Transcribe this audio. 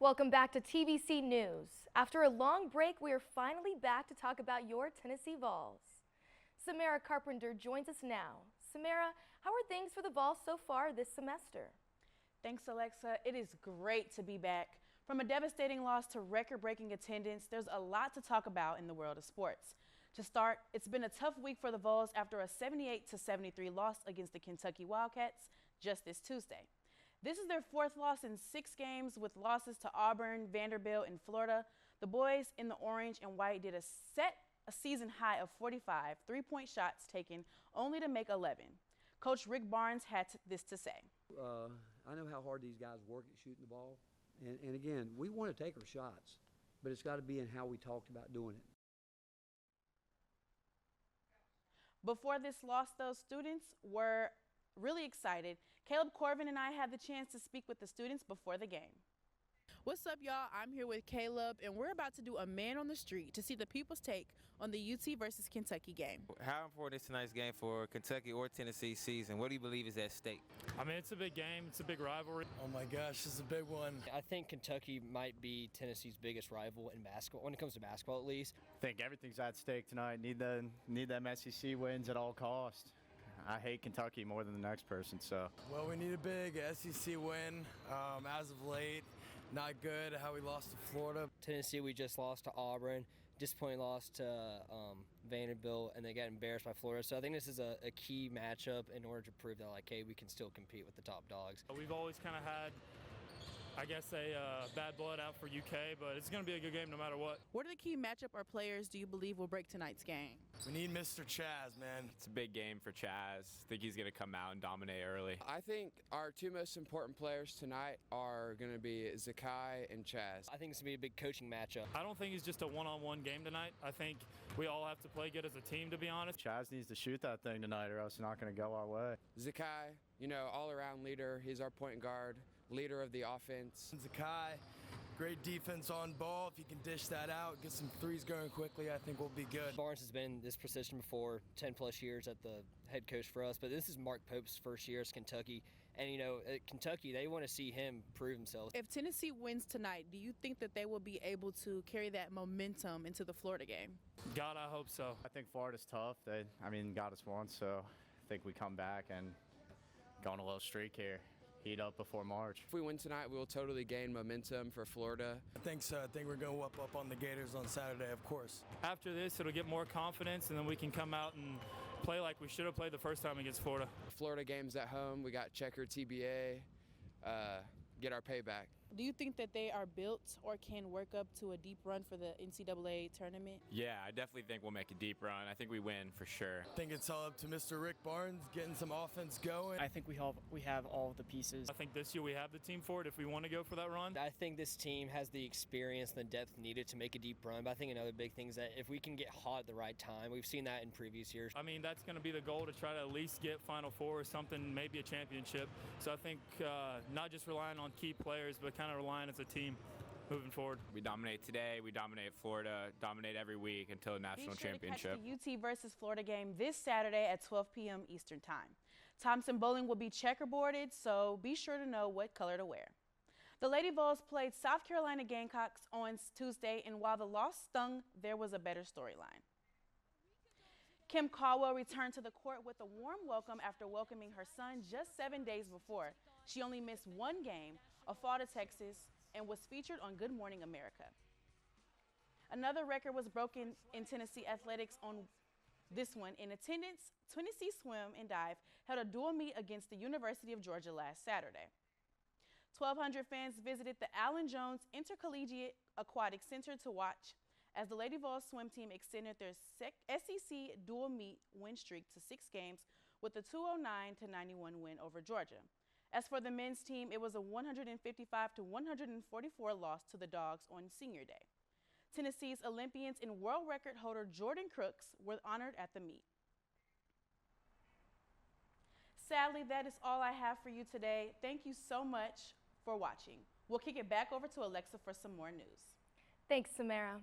Welcome back to TVC News. After a long break, we are finally back to talk about your Tennessee Vols. Samara Carpenter joins us now. Samara, how are things for the Vols so far this semester? Thanks, Alexa. It is great to be back. From a devastating loss to record-breaking attendance, there's a lot to talk about in the world of sports. To start, it's been a tough week for the Vols after a 78-73 loss against the Kentucky Wildcats just this Tuesday. This is their fourth loss in 6 games, with losses to Auburn, Vanderbilt, and Florida. The boys in the orange and white did set a season high of 45 three-point shots taken, only to make 11. Coach Rick Barnes had this to say. I know how hard these guys work at shooting the ball. And again, we want to take our shots, but it's got to be in how we talked about doing it. Before this loss, those students were really excited. Caleb Corvin and I had the chance to speak with the students before the game. What's up, y'all? I'm here with Caleb, and we're about to do a man on the street to see the people's take on the UT versus Kentucky game. How important is tonight's game for Kentucky or Tennessee season? What do you believe is at stake? I mean, it's a big game. It's a big rivalry. Oh my gosh, it's a big one. I think Kentucky might be Tennessee's biggest rival in basketball, when it comes to basketball at least. I think everything's at stake tonight. Need them SEC wins at all costs. I hate Kentucky more than the next person, so. Well, we need a big SEC win. As of late, not good how we lost to Florida. Tennessee, we just lost to Auburn. Disappointing loss to Vanderbilt, and they got embarrassed by Florida. So I think this is a key matchup in order to prove that, like, hey, we can still compete with the top dogs. We've always kind of had, I guess, a bad blood out for UK, but it's going to be a good game no matter what. What are the key matchup or players do you believe will break tonight's game? We need Mr. Chaz, man. It's a big game for Chaz. I think he's going to come out and dominate early. I think our two most important players tonight are going to be Zakai and Chaz. I think it's going to be a big coaching matchup. I don't think it's just a one-on-one game tonight. I think we all have to play good as a team, to be honest. Chaz needs to shoot that thing tonight or else it's not going to go our way. Zakai, all-around leader. He's our point guard, leader of the offense. Zakai, great defense on ball. If you can dish that out, get some threes going quickly, I think we'll be good. Barnes has been in this position before, 10-plus years at the head coach for us, but this is Mark Pope's first year as Kentucky. And, at Kentucky, they want to see him prove himself. If Tennessee wins tonight, do you think that they will be able to carry that momentum into the Florida game? God, I hope so. I think Florida's tough. They got us once, so I think we come back and go on a little streak here. Heat up before March. If we win tonight, we will totally gain momentum for Florida. I think so. I think we're going to whoop up on the Gators on Saturday, of course. After this, it'll get more confidence, and then we can come out and play like we should have played the first time against Florida. Florida games at home. We got checker TBA. Get our payback. Do you think that they are built or can work up to a deep run for the NCAA tournament? Yeah, I definitely think we'll make a deep run. I think we win for sure. I think it's all up to Mr. Rick Barnes getting some offense going. I think we have all of the pieces. I think this year we have the team for it if we want to go for that run. I think this team has the experience and the depth needed to make a deep run. But I think another big thing is that if we can get hot at the right time, we've seen that in previous years. I mean, that's going to be the goal, to try to at least get Final Four or something, maybe a championship. So I think not just relying on key players, but kind of relying as a team moving forward. We dominate today, we dominate Florida, dominate every week until the national championship. Be sure to catch the UT versus Florida game this Saturday at 12 p.m. Eastern Time. Thompson Bowling will be checkerboarded, so be sure to know what color to wear. The Lady Vols played South Carolina Gamecocks on Tuesday, and while the loss stung, there was a better storyline. Kim Caldwell returned to the court with a warm welcome after welcoming her son just 7 days before. She only missed one game, a fall to Texas, and was featured on Good Morning America. Another record was broken in Tennessee athletics on this one. In attendance, Tennessee Swim and Dive held a dual meet against the University of Georgia last Saturday. 1,200 fans visited the Allen Jones Intercollegiate Aquatic Center to watch as the Lady Vols swim team extended their SEC dual meet win streak to 6 games with a 209-91 win over Georgia. As for the men's team, it was a 155-144 loss to the Dogs on Senior Day. Tennessee's Olympians and world record holder Jordan Crooks were honored at the meet. Sadly, that is all I have for you today. Thank you so much for watching. We'll kick it back over to Alexa for some more news. Thanks, Samara.